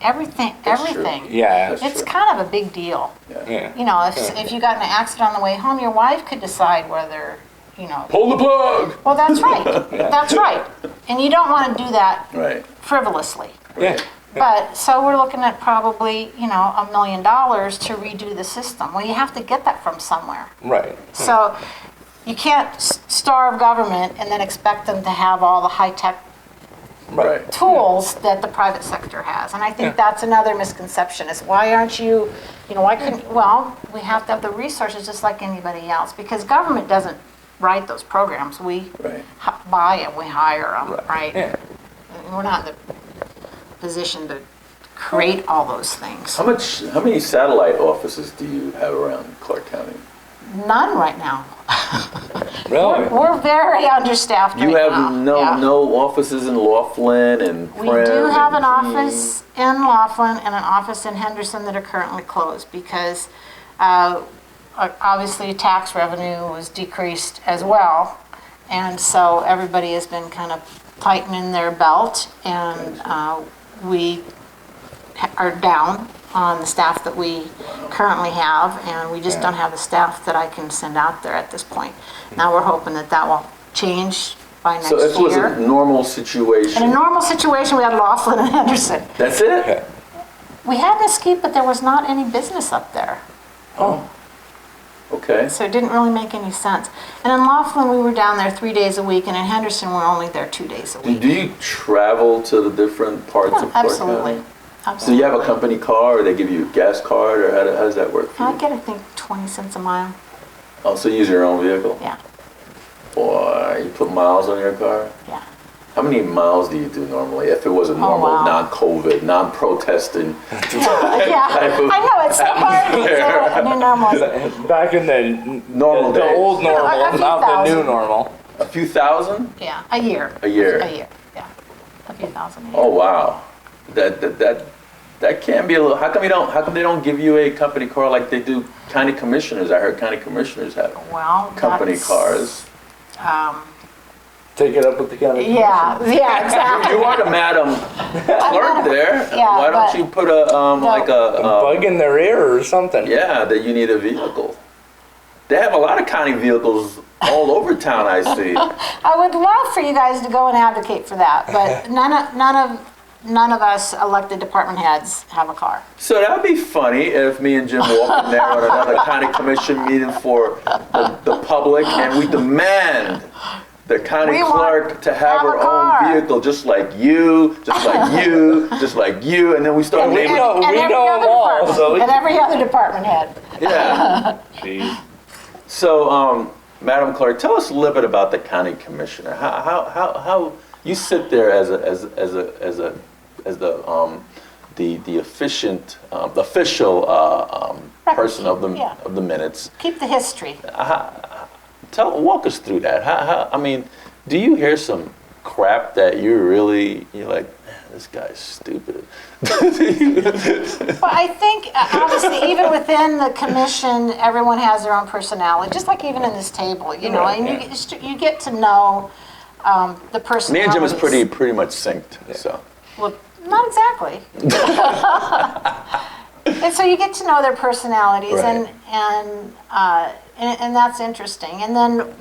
Speaker 2: everything.
Speaker 1: That's true.
Speaker 2: Everything.
Speaker 3: Yeah.
Speaker 1: That's
Speaker 2: It's
Speaker 1: true.
Speaker 2: kind of a big deal.
Speaker 3: Yeah.
Speaker 2: You know, if you got in an accident on the way home, your wife could decide whether
Speaker 1: Pull the plug.
Speaker 2: Well, that's right. That's right. And you don't want to do that
Speaker 1: Right.
Speaker 2: frivolously.
Speaker 3: Yeah.
Speaker 2: But, so we're looking at probably, $1 million to redo the system. Well, you have to get that from somewhere.
Speaker 3: Right.
Speaker 2: So you can't starve government and then expect them to have all the high-tech
Speaker 1: Right.
Speaker 2: tools that the private sector has. And I think that's another misconception is why aren't you, why couldn't, well, we have to have the resources just like anybody else because government doesn't write those programs. We
Speaker 1: Right.
Speaker 2: buy them, we hire them, right?
Speaker 3: Yeah.
Speaker 2: We're not in the position to create all those things.
Speaker 1: How many satellite offices do you have around Clark County?
Speaker 2: None right now.
Speaker 3: Really?
Speaker 2: We're very understaffed
Speaker 1: You
Speaker 2: right
Speaker 1: have
Speaker 2: now. Yeah.
Speaker 1: no offices in Laughlin and
Speaker 2: We
Speaker 1: Prim
Speaker 2: do have
Speaker 1: and
Speaker 2: an
Speaker 1: Keene?
Speaker 2: office in Laughlin and an office in Henderson that are currently closed because obviously tax revenue was decreased as well. And so everybody has been kind of tightening their belt and we are down on the staff that we currently have and we just don't have the staff that I can send out there at this point. Now we're hoping that that will change by next
Speaker 1: So if it was
Speaker 2: year.
Speaker 1: a normal situation.
Speaker 2: In a normal situation, we had Laughlin and Henderson.
Speaker 1: That's it?
Speaker 2: We had Mesquite, but there was not any business up there.
Speaker 1: Oh. Okay.
Speaker 2: So it didn't really make any sense. And in Laughlin, we were down there 3 days a week, and in Henderson, we're only there 2 days a week.
Speaker 1: Do you travel to the different parts
Speaker 2: Yeah,
Speaker 1: of Clark
Speaker 2: absolutely.
Speaker 1: County?
Speaker 2: Absolutely.
Speaker 1: So you have a company car or they give you a gas card or how does that work for
Speaker 2: I
Speaker 1: you?
Speaker 2: get, I think, 20 cents a mile.
Speaker 1: Oh, so you use your own vehicle?
Speaker 2: Yeah,
Speaker 1: Boy, you put miles on your car?
Speaker 2: yeah.
Speaker 1: How many miles do you do normally if it was a normal,
Speaker 2: wow.
Speaker 1: non-COVID, non-protesting?
Speaker 2: Yeah,
Speaker 1: type of
Speaker 2: I know, it's so hard to do a new normal.
Speaker 3: Back in the
Speaker 1: Normal
Speaker 3: the
Speaker 1: days.
Speaker 3: old normal,
Speaker 2: A few
Speaker 3: not the new
Speaker 2: thousand.
Speaker 3: normal.
Speaker 1: A few thousand?
Speaker 2: Yeah, a year.
Speaker 1: A year.
Speaker 2: A year, yeah. A few thousand a year.
Speaker 1: Oh, wow. That can be a little, how come they don't give you a company car like they do county commissioners? I heard county commissioners have
Speaker 2: Well,
Speaker 1: company
Speaker 2: that's,
Speaker 1: cars.
Speaker 3: Take it up with the county.
Speaker 2: Yeah, yeah, exactly.
Speaker 1: You are the madam clerk there.
Speaker 2: Yeah,
Speaker 1: Why don't
Speaker 2: but-
Speaker 1: you put a, like a,
Speaker 3: Bug in their ear or something.
Speaker 1: yeah, that you need a vehicle. They have a lot of county vehicles all over town, I see.
Speaker 2: I would love for you guys to go and advocate for that, but none of us elected department heads have a car.
Speaker 1: So that'd be funny if me and Jim walk in there on another county commission meeting for the public and we demand the county
Speaker 2: We want
Speaker 1: clerk to have
Speaker 2: have a
Speaker 1: her
Speaker 2: car.
Speaker 1: own vehicle, just like you, just like you, just like you, and then we start
Speaker 3: we
Speaker 1: naming.
Speaker 3: know-
Speaker 2: And
Speaker 3: we
Speaker 2: every
Speaker 3: know
Speaker 2: other
Speaker 3: them all,
Speaker 2: department-
Speaker 3: so we-
Speaker 2: And every other department head.
Speaker 1: Yeah.
Speaker 3: Jeez.
Speaker 1: So, Madam Clerk, tell us a little bit about the county commissioner. How you sit there as the efficient, the official person of the
Speaker 2: Yeah.
Speaker 1: of the minutes.
Speaker 2: Keep the history.
Speaker 1: Walk us through that. I mean, do you hear some crap that you're like, man, this guy's stupid?
Speaker 2: Well, I think obviously even within the commission, everyone has their own personality, just like even in this table, and you get to know the personalities.
Speaker 1: Me and Jim is pretty much synced. So
Speaker 2: Well, not exactly. And so you get to know their personalities,
Speaker 1: Right.
Speaker 2: and that's interesting. And then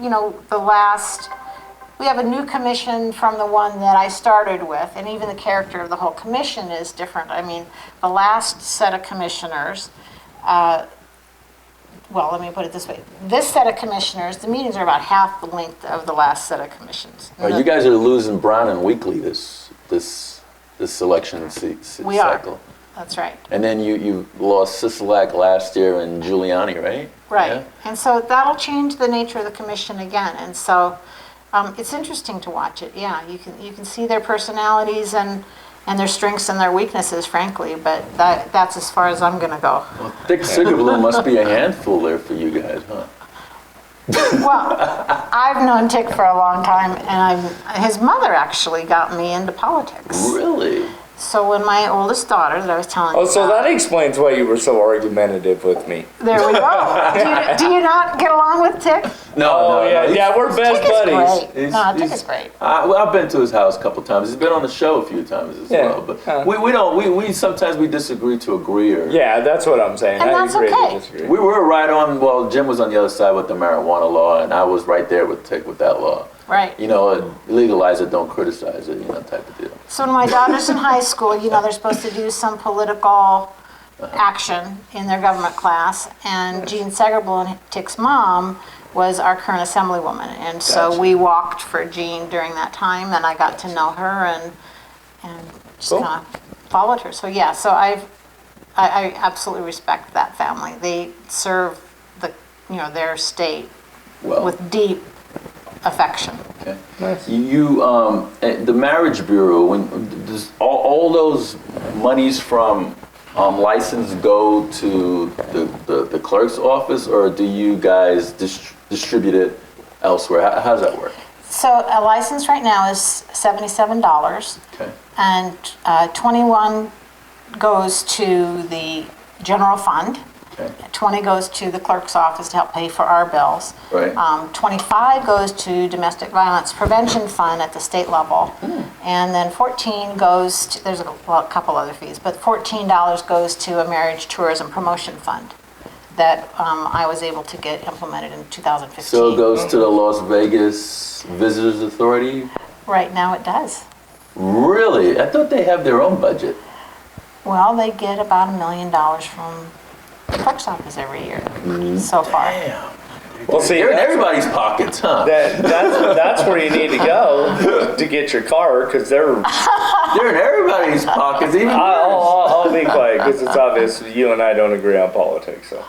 Speaker 2: we have a new commission from the one that I started with, and even the character of the whole commission is different. I mean, the last set of commissioners. Well, let me put it this way. This set of commissioners, the meetings are about half the length of the last set of commissions.
Speaker 1: you guys are losing Brown and Weekly this election
Speaker 2: We are.
Speaker 1: cycle.
Speaker 2: That's right.
Speaker 1: And then you lost Sisolak last year and Giuliani, right?
Speaker 2: Right.
Speaker 1: Yeah?
Speaker 2: And so that'll change the nature of the commission again. And so it's interesting to watch it. Yeah, you can see their personalities and their strengths and their weaknesses, frankly, but that's as far as I'm going to go.
Speaker 1: Dick Sigerblum must be a handful there for you guys, huh?
Speaker 2: Well, I've known Tick for a long time, and his mother actually got me into politics.
Speaker 1: Really?
Speaker 2: So when my oldest daughter that I was telling you
Speaker 3: Oh, so
Speaker 2: about,
Speaker 3: that explains why you were so argumentative with me.
Speaker 2: there we go. Do you not get along with Tick?
Speaker 3: Oh, yeah, yeah, we're best
Speaker 2: Tick
Speaker 3: buddies.
Speaker 2: is great. No, Tick is great.
Speaker 1: Well, I've been to his house a couple times. He's been on the show a few times as
Speaker 3: Yeah.
Speaker 1: well. But we don't. We sometimes we disagree to agree. Or
Speaker 3: Yeah, that's what I'm saying.
Speaker 2: And
Speaker 3: I
Speaker 2: that's
Speaker 3: agree to
Speaker 2: okay.
Speaker 3: disagree.
Speaker 1: we were right on. Well, Jim was on the other side with the marijuana law, and I was right there with Tick with that law.
Speaker 2: Right.
Speaker 1: You know, legalize it, don't criticize it. You know, type of deal.
Speaker 2: So when my daughter's in high school, you know, they're supposed to do some political action in their government class, and Jean Segerblum, Tick's mom, was our current assemblywoman, and so
Speaker 1: Gotcha.
Speaker 2: we walked for Jean during that time, and I got to know her and just
Speaker 3: Cool.
Speaker 2: kind of followed her. So yeah, so I absolutely respect that family. They serve their state
Speaker 1: Well,
Speaker 2: with deep affection.
Speaker 1: okay.
Speaker 3: Nice.
Speaker 1: The marriage bureau. When does all those monies from license go to the clerk's office, or do you guys distribute it elsewhere? How does that work?
Speaker 2: So a license right now is $77.
Speaker 1: Okay.
Speaker 2: And 21 goes to the general fund.
Speaker 1: Okay.
Speaker 2: 20 goes to the clerk's office to help pay for our bills.
Speaker 1: Right.
Speaker 2: 25 goes to domestic violence prevention fund at the state level. And then 14 goes to, there's a couple other fees, but $14 goes to a marriage tourism promotion fund that I was able to get implemented in 2015.
Speaker 1: So it goes to the Las Vegas Visitors Authority?
Speaker 2: Right now it does.
Speaker 1: Really? I thought they have their own budget.
Speaker 2: Well, they get about $1 million from the clerk's office every year so far.
Speaker 1: Damn.
Speaker 3: Well, see,
Speaker 1: They're in
Speaker 3: that's-
Speaker 1: everybody's pockets, huh?
Speaker 3: that's where you need to go to get your car, because they're.
Speaker 1: They're in everybody's pockets, even yours.
Speaker 3: I'll be quiet, because it's obvious you and I don't agree on politics. So.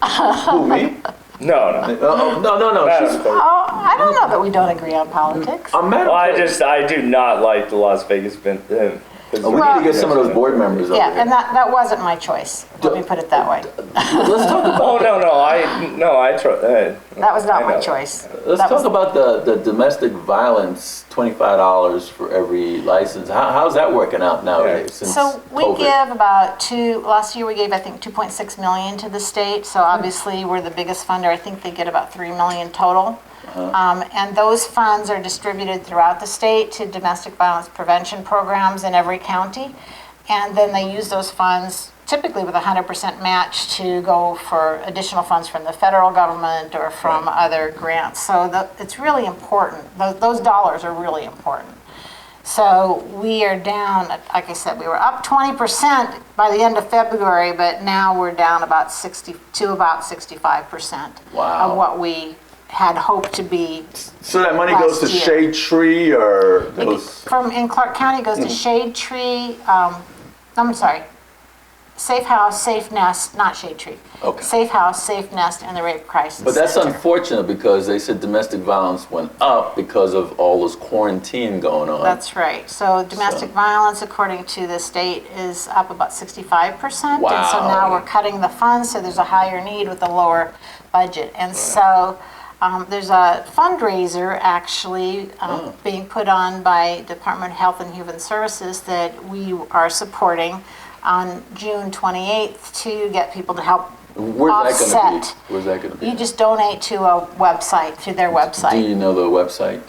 Speaker 1: Who, me?
Speaker 3: No.
Speaker 1: No.
Speaker 3: Madam
Speaker 1: She's,
Speaker 3: Clerk.
Speaker 2: Oh, I don't know that we don't agree on politics.
Speaker 1: I'm mad.
Speaker 3: Well, I do not like the Las Vegas.
Speaker 1: We need to get some of those board members over
Speaker 2: Yeah,
Speaker 1: here.
Speaker 2: and that wasn't my choice. Let me put it that way.
Speaker 1: Let's talk about.
Speaker 3: Oh I try.
Speaker 2: That was not
Speaker 3: I
Speaker 2: my
Speaker 3: know.
Speaker 2: choice.
Speaker 1: Let's
Speaker 2: That
Speaker 1: talk
Speaker 2: was-
Speaker 1: about the domestic violence, $25 for every license. How's that working out nowadays? Since
Speaker 2: So we
Speaker 1: COVID?
Speaker 2: give last year we gave, I think, 2.6 million to the state. So obviously we're the biggest funder. I think they get about 3 million total. And those funds are distributed throughout the state to domestic violence prevention programs in every county. And then they use those funds, typically with a 100% match, to go for additional funds from the federal government or from other grants. So it's really important. Those dollars are really important. So we are down, like I said, we were up 20% by the end of February, but now we're down about 65%
Speaker 1: Wow.
Speaker 2: of what we had hoped to be.
Speaker 1: So that money goes to
Speaker 2: last year.
Speaker 1: Shade Tree or those?
Speaker 2: In Clark County, it goes to Shade Tree, I'm sorry, Safe House, Safe Nest, not Shade Tree.
Speaker 1: Okay.
Speaker 2: Safe House, Safe Nest, and the Rape Crisis
Speaker 1: But that's
Speaker 2: Center.
Speaker 1: unfortunate because they said domestic violence went up because of all this quarantine going on.
Speaker 2: That's right. So domestic violence, according to the state, is up about 65%. And so
Speaker 1: Wow.
Speaker 2: now we're cutting the funds, so there's a higher need with a lower budget. And so there's a fundraiser actually being put on by Department of Health and Human Services that we are supporting on June 28th to get people to help
Speaker 1: Where's that going to
Speaker 2: offset.
Speaker 1: be? Where's that going to be?
Speaker 2: You just donate to a website, to their
Speaker 1: Do
Speaker 2: website.
Speaker 1: you know the website?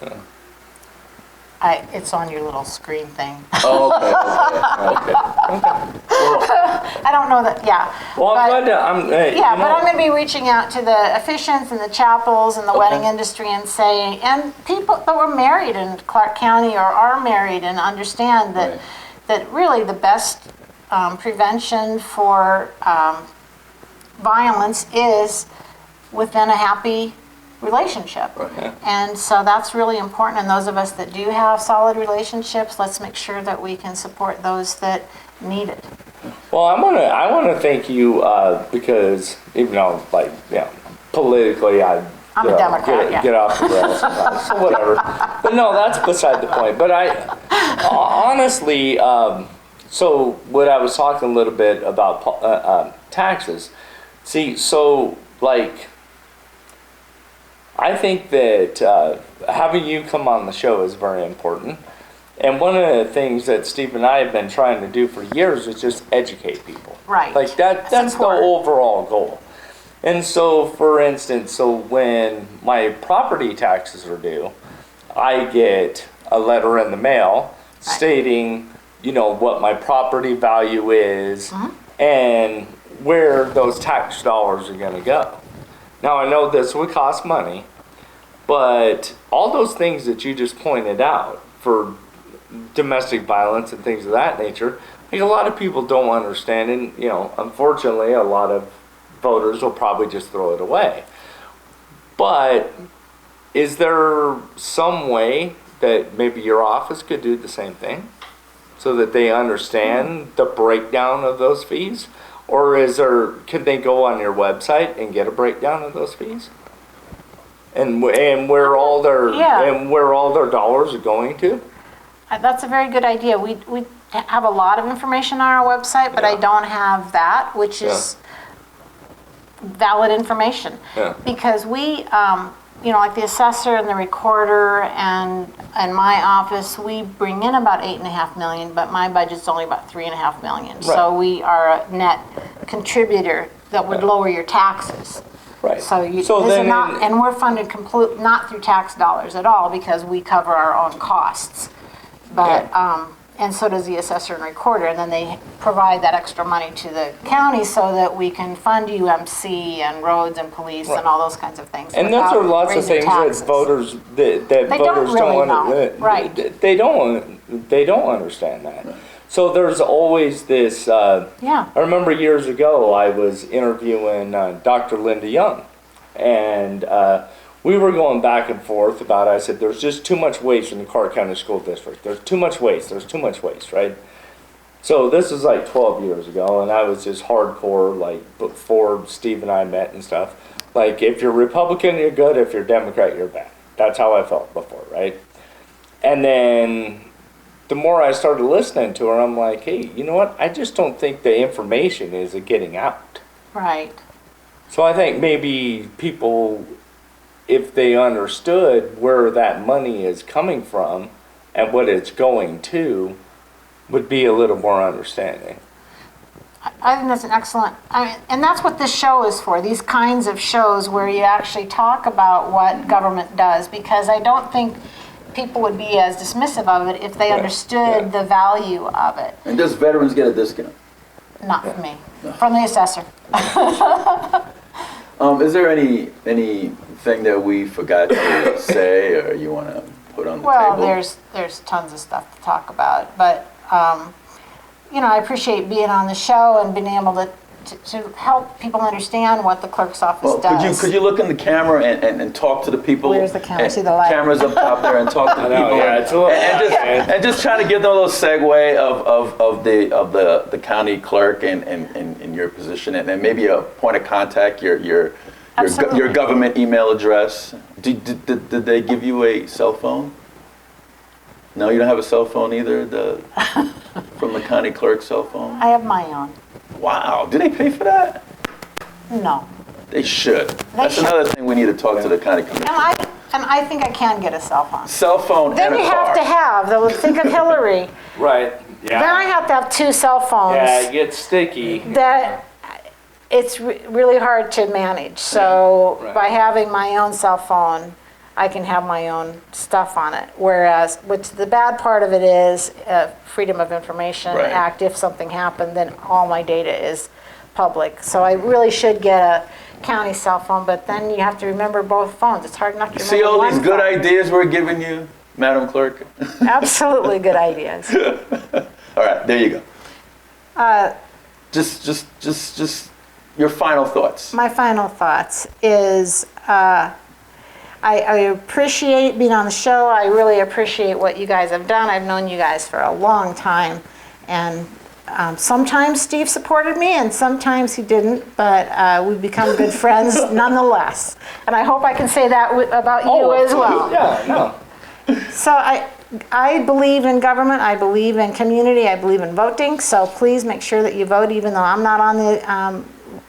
Speaker 2: It's on your little screen thing.
Speaker 1: Oh, okay. Well,
Speaker 2: I don't know that, yeah.
Speaker 3: Well, I'm
Speaker 2: But-
Speaker 3: glad to.
Speaker 2: Yeah, but I'm going to be reaching out to the officiants and the chapels and the wedding industry and saying, and people that were married in Clark County or are married and understand that,
Speaker 1: Right.
Speaker 2: that really the best prevention for violence is within a happy relationship.
Speaker 1: Right.
Speaker 2: And so that's really important. And those of us that do have solid relationships, let's make sure that we can support those that need it.
Speaker 3: Well, I want to thank you because even though, like, politically, I'm
Speaker 2: a Democrat, yeah.
Speaker 3: get off the rails sometimes, so whatever. But no, that's beside the point. But I honestly, so what I was talking a little bit about taxes. See, so like, I think that having you come on the show is very important. And one of the things that Steve and I have been trying to do for years is just educate people.
Speaker 2: Right.
Speaker 3: Like that's the
Speaker 2: important.
Speaker 3: overall goal. And so, for instance, when my property taxes are due, I get a letter in the mail stating, what my property value is and where those tax dollars are going to go. Now, I know this would cost money, but all those things that you just pointed out for domestic violence and things of that nature, like a lot of people don't understand, and unfortunately a lot of voters will probably just throw it away. But is there some way that maybe your office could do the same thing so that they understand the breakdown of those fees? Or can they go on your website and get a breakdown of those fees? And where all their dollars are going to?
Speaker 2: That's a very good idea. We have a lot of information on our website, but I don't have that, which is valid information.
Speaker 3: Yeah.
Speaker 2: Because we, like the assessor and the recorder and my office, we bring in about $8.5 million, but my budget's only about $3.5 million.
Speaker 3: Right.
Speaker 2: So we are a net contributor that would lower your taxes.
Speaker 3: Right.
Speaker 2: So and we're funded not through tax dollars at all because we cover our own costs. But and so does the assessor and recorder, and then they provide that extra money to the county so that we can fund UMC and roads and police and all those kinds of things.
Speaker 3: And those are lots of things
Speaker 2: taxes.
Speaker 3: that voters
Speaker 2: They
Speaker 3: voters
Speaker 2: don't really
Speaker 3: know.
Speaker 2: Right.
Speaker 3: They don't understand that. Right. So there's always this. I remember years ago I was interviewing Dr. Linda Young, and we were going back and forth about, I said, there's just too much waste in the Clark County School District. There's too much waste, right? So this is like 12 years ago, and I was just hardcore, like, before Steve and I met and stuff. Like, if you're Republican, you're good. If you're Democrat, you're bad. That's how I felt before, right? And then the more I started listening to her, I'm like, hey, you know what? I just don't think the information is getting out.
Speaker 2: Right.
Speaker 3: So I think maybe people, if they understood where that money is coming from and what it's going to, would be a little more understanding.
Speaker 2: I think that's an excellent, and that's what this show is for, these kinds of shows where you actually talk about what government does, because I don't think people would be as dismissive of it if they understood the value of it.
Speaker 1: And does veterans get a discount?
Speaker 2: Not from me, from the assessor.
Speaker 1: Is there anything that we forgot to say or you want to put on the
Speaker 2: Well,
Speaker 1: table?
Speaker 2: there's tons of stuff to talk about, but I appreciate being on the show and being able to help people understand what the clerk's office does.
Speaker 1: Could you look in the camera and talk to the people?
Speaker 2: Where's the camera? See the light?
Speaker 1: Camera's up top there, and talk to the people.
Speaker 3: It's a little,
Speaker 1: and just trying to give them a little segue of the county clerk and your position, and then maybe a point of contact, your government email address. Did they give you a cell phone? No, you don't have a cell phone either. From the county clerk's cell phone.
Speaker 2: I have my own.
Speaker 1: Wow, do they pay for that?
Speaker 2: No.
Speaker 1: They should. That's another thing we need to talk to the county commission.
Speaker 2: And I think I can get a cell phone.
Speaker 1: Cell phone
Speaker 2: Then
Speaker 1: and a
Speaker 2: you
Speaker 1: car.
Speaker 2: have to have, though, think of Hillary.
Speaker 3: right.
Speaker 2: Then I have to have two cell phones.
Speaker 3: Yeah, it gets sticky.
Speaker 2: That it's really hard to manage. So by having my own cell phone, I can have my own stuff on it. Whereas, the bad part of it is Freedom of Information Act. If something happened, then all my data is public. So I really should get a county cell phone, but then you have to remember both phones. It's hard not to remember
Speaker 1: See all
Speaker 2: one
Speaker 1: these good
Speaker 2: phone.
Speaker 1: ideas we're giving you, Madam Clerk?
Speaker 2: Absolutely good ideas.
Speaker 1: All right, there you go. Just your final thoughts.
Speaker 2: My final thoughts is I appreciate being on the show. I really appreciate what you guys have done. I've known you guys for a long time, and sometimes Steve supported me and sometimes he didn't, but we've become good friends nonetheless. And I hope I can say that about you as well.
Speaker 3: Yeah, no.
Speaker 2: So I believe in government, I believe in community, I believe in voting, so please make sure that you vote, even though I'm not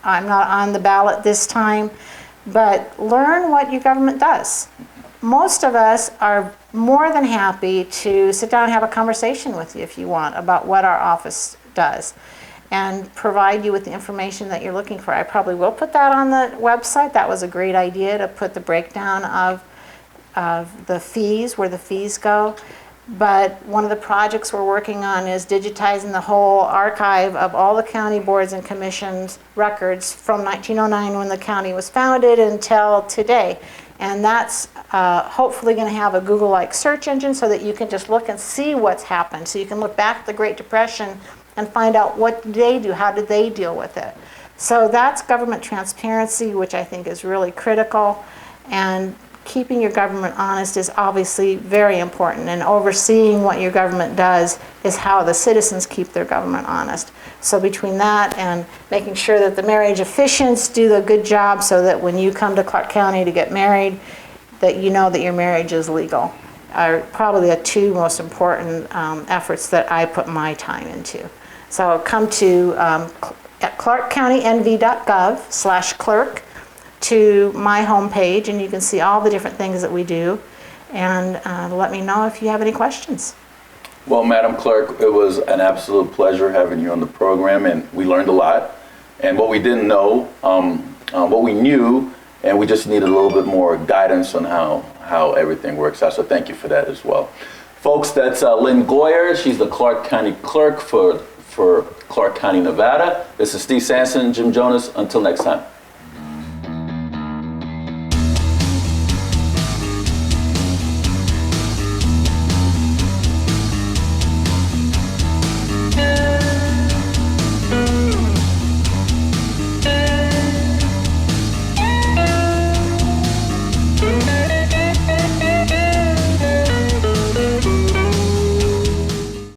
Speaker 2: on the ballot this time. But learn what your government does. most of us are more than happy to sit down and have a conversation with you if you want about what our office does and provide you with the information that you're looking for. I probably will put that on the website. That was a great idea to put the breakdown of the fees, where the fees go. But one of the projects we're working on is digitizing the whole archive of all the county boards and commissions records from 1909 when the county was founded until today. And that's hopefully going to have a Google-like search engine so that you can just look and see what's happened. So you can look back at the Great Depression and find out what did they do, how did they deal with it. So that's government transparency, which I think is really critical. And keeping your government honest is obviously very important, and overseeing what your government does is how the citizens keep their government honest. So between that and making sure that the marriage officiants do a good job so that when you come to Clark County to get married, that you know that your marriage is legal, are probably the two most important efforts that I put my time into. So come to clarkcountynv.gov/clerk to my homepage, and you can see all the different things that we do, and let me know if you have any questions.
Speaker 1: Well, Madam Clerk, it was an absolute pleasure having you on the program, and we learned a lot. And what we didn't know, what we knew, and we just needed a little bit more guidance on how everything works out. So thank you for that as well. Folks, that's Lynn Goya. She's the Clark County Clerk for Clark County, Nevada. This is Steve Sanson, Jim Jonas. Until next time.